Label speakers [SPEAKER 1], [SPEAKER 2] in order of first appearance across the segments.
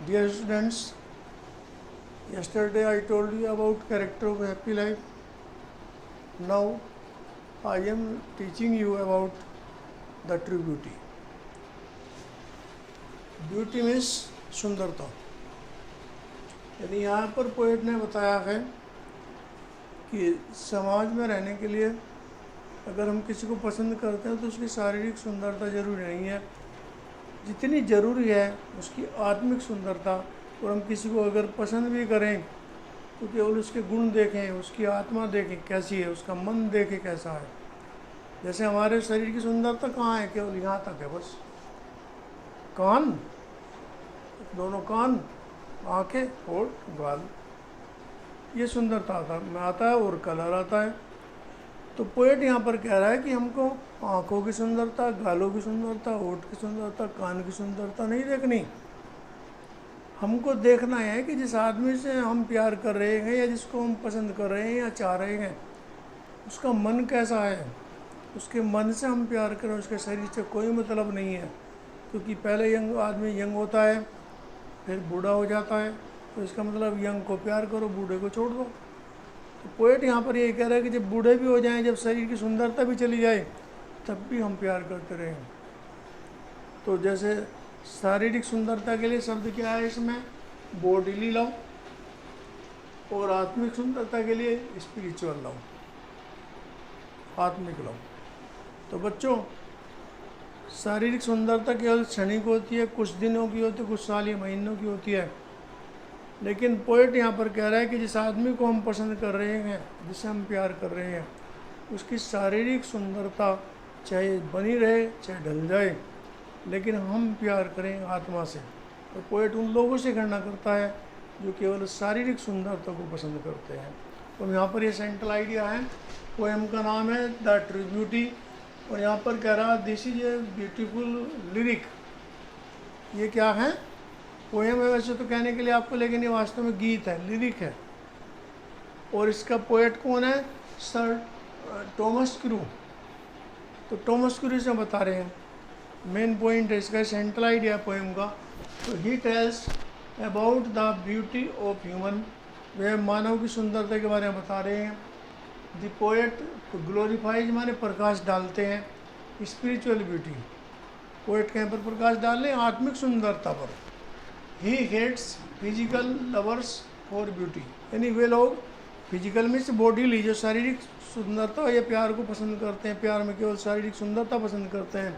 [SPEAKER 1] Dear students, yesterday I told you about character of happy life. Now I am teaching you about the true beauty. Beauty means सुंदरता। यानी यहाँ पर poet ने बताया है कि समाज में रहने के लिए अगर हम किसी को पसंद करते हैं तो उसकी शारीरिक सुंदरता जरूरी नहीं है, जितनी ज़रूरी है उसकी आत्मिक सुंदरता। और हम किसी को अगर पसंद भी करें तो केवल उसके गुण देखें, उसकी आत्मा देखें कैसी है, उसका मन देखें कैसा है। जैसे हमारे शरीर की सुंदरता कहाँ है, केवल यहाँ तक है बस। कान, दोनों कान, आँखें, होंठ, गाल, ये सुंदरता आता है और कलर आता है। तो पोएट यहाँ पर कह रहा है कि हमको आँखों की सुंदरता, गालों की सुंदरता, होठ की सुंदरता, कान की सुंदरता नहीं देखनी। हमको देखना है कि जिस आदमी से हम प्यार कर रहे हैं या जिसको हम पसंद कर रहे हैं या चाह रहे हैं, उसका मन कैसा है। उसके मन से हम प्यार करें, उसके शरीर से कोई मतलब नहीं है। क्योंकि पहले आदमी यंग होता है, फिर बूढ़ा हो जाता है, तो इसका मतलब यंग को प्यार करो, बूढ़े को छोड़ दो। तो पोएट यहाँ पर ये कह रहा है कि जब बूढ़े भी हो जाएं, जब शरीर की सुंदरता भी चली जाए, तब भी हम प्यार करते रहें। तो जैसे शारीरिक सुंदरता के लिए शब्द क्या है इसमें, बॉडीली लव, और आत्मिक सुंदरता के लिए स्पिरिचुअल लव, आत्मिक लव। तो बच्चों, शारीरिक सुंदरता केवल क्षणिक होती है, कुछ दिनों की होती है, कुछ साल या महीनों की होती है। लेकिन पोएट यहाँ पर कह रहा है कि जिस आदमी को हम पसंद कर रहे हैं, जिसे हम प्यार कर रहे हैं, उसकी शारीरिक सुंदरता चाहे बनी रहे चाहे ढल जाए, लेकिन हम प्यार करें आत्मा से। तो पोएट उन लोगों से गणना करता है जो केवल शारीरिक सुंदरता को पसंद करते हैं। तो यहाँ पर ये सेंट्रल आइडिया है। पोएम का नाम है द ट्रू ब्यूटी, और यहाँ पर कह रहा this is a beautiful lyric. ये क्या है, पोएम है वैसे तो कहने के लिए आपको, लेकिन ये वास्तव में गीत है, लिरिक है। और इसका पोएट कौन है, सर टॉमस क्रू। तो टॉमस क्रू से बता रहे हैं, मेन पॉइंट है इसका, सेंट्रल आइडिया पोएम का। तो he tells about the beauty of human, वे मानव की सुंदरता के बारे में बता रहे हैं। द पोएट ग्लोरीफाइज माने प्रकाश डालते हैं स्पिरिचुअल ब्यूटी। पोएट कहीं पर प्रकाश डाल रहे हैं आत्मिक सुंदरता पर। He hates physical lovers for beauty, यानी वे लोग फिजिकल में से बॉडी ली, जो शारीरिक सुंदरता या प्यार को पसंद करते हैं, प्यार में केवल शारीरिक सुंदरता पसंद करते हैं,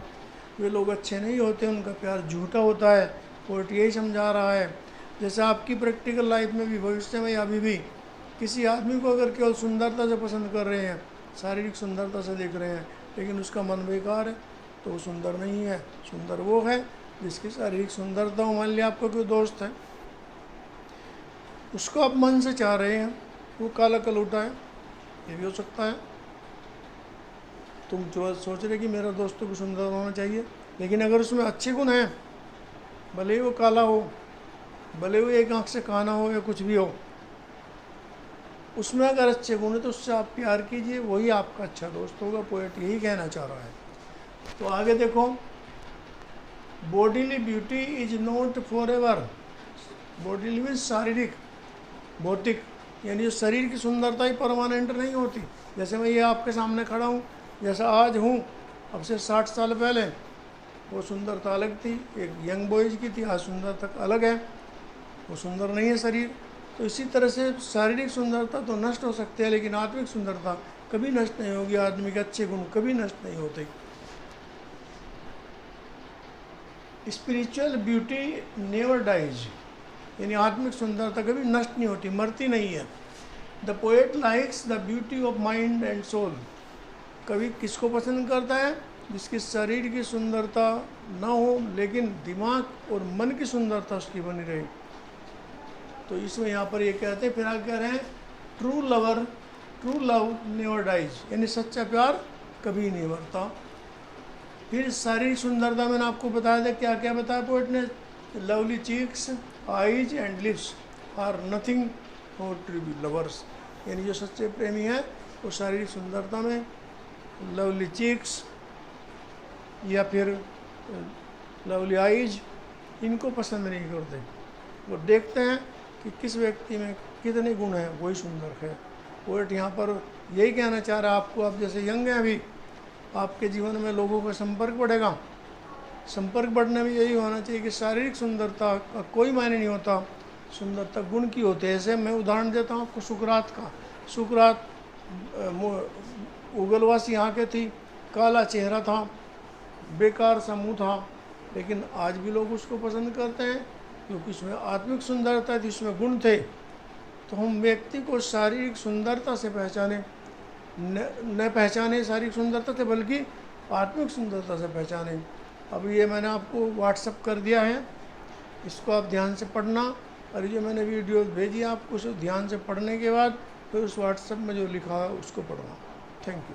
[SPEAKER 1] वे लोग अच्छे नहीं होते, उनका प्यार झूठा होता है। पोएट यही समझा रहा है। जैसे आपकी प्रैक्टिकल लाइफ में भी, भविष्य में या अभी भी, किसी आदमी को अगर केवल सुंदरता से पसंद कर रहे हैं, शारीरिक सुंदरता से देख रहे हैं, लेकिन उसका मन बेकार है, तो वो सुंदर नहीं है। सुंदर वो है जिसकी शारीरिक सुंदरता हो। मान लिया आपका कोई दोस्त है, उसको आप मन से चाह रहे हैं, वो काला कलूटा है, ये भी हो सकता है। तुम जो सोच रहे कि मेरा दोस्तों को सुंदर होना चाहिए, लेकिन अगर उसमें अच्छे गुण हैं, भले ही वो काला हो, भले वो एक आँख से काना हो या कुछ भी हो, उसमें अगर अच्छे गुण है तो उससे आप प्यार कीजिए, वही आपका अच्छा दोस्त होगा। पोएट यही कहना चाह रहा है। तो आगे देखो, bodily beauty is not for ever. Bodily means शारीरिक, भौतिक, यानी जो शरीर की सुंदरता ही परमानेंट नहीं होती। जैसे मैं ये आपके सामने खड़ा हूँ, जैसा आज हूँ, अब से 60 साल पहले वो सुंदरता अलग थी, एक यंग बॉयज़ की थी, आज सुंदरता अलग है, वो सुंदर नहीं है शरीर। तो इसी तरह से शारीरिक सुंदरता तो नष्ट हो सकती है, लेकिन आत्मिक सुंदरता कभी नष्ट नहीं होगी। आदमी के अच्छे गुण कभी नष्ट नहीं होते। स्पिरिचुअल ब्यूटी नेवर डाइज, यानी आत्मिक सुंदरता कभी नष्ट नहीं होती, मरती नहीं है। The poet likes the beauty of mind and soul. कभी किसको पसंद करता है, जिसकी शरीर की सुंदरता ना हो, लेकिन दिमाग और मन की सुंदरता उसकी बनी रहे। तो इसमें यहाँ पर ये कहते हैं, फिर आगे कह रहे हैं, ट्रू लव नेवर डाइज, यानी सच्चा प्यार कभी नहीं मरता। फिर शारीरिक सुंदरता मैंने आपको बताया था, क्या क्या बताया पोएट ने, lovely cheeks, eyes and lips are nothing for true lovers, यानी जो सच्चे प्रेमी हैं वो शारीरिक सुंदरता में लवली चीक्स या फिर लवली आईज, इनको पसंद नहीं करते। वो देखते हैं कि किस व्यक्ति में कितने गुण हैं, वही सुंदर है। पोएट यहाँ पर यही कहना चाह रहा है आपको, आप जैसे यंग हैं अभी, आपके जीवन में लोगों का संपर्क बढ़ेगा। संपर्क बढ़ने में यही होना चाहिए कि शारीरिक सुंदरता का कोई मायने नहीं होता, सुंदरता गुण की होती है। ऐसे मैं उदाहरण देता हूँ आपको सुकरात का। सुकरात उगलवासी यहाँ के थी, काला चेहरा था, बेकार सा मुँह था, लेकिन आज भी लोग उसको पसंद करते हैं क्योंकि उसमें आत्मिक सुंदरता थी, उसमें गुण थे। तो हम व्यक्ति को शारीरिक सुंदरता से पहचाने, न पहचाने शारीरिक सुंदरता से, बल्कि आत्मिक सुंदरता से पहचाने। अब ये मैंने आपको व्हाट्सअप कर दिया है, इसको आप ध्यान से पढ़ना, और ये मैंने वीडियो भेजी आपको, उसे ध्यान से पढ़ने के बाद फिर उस व्हाट्सएप में जो लिखा है उसको पढ़ना। Thank you.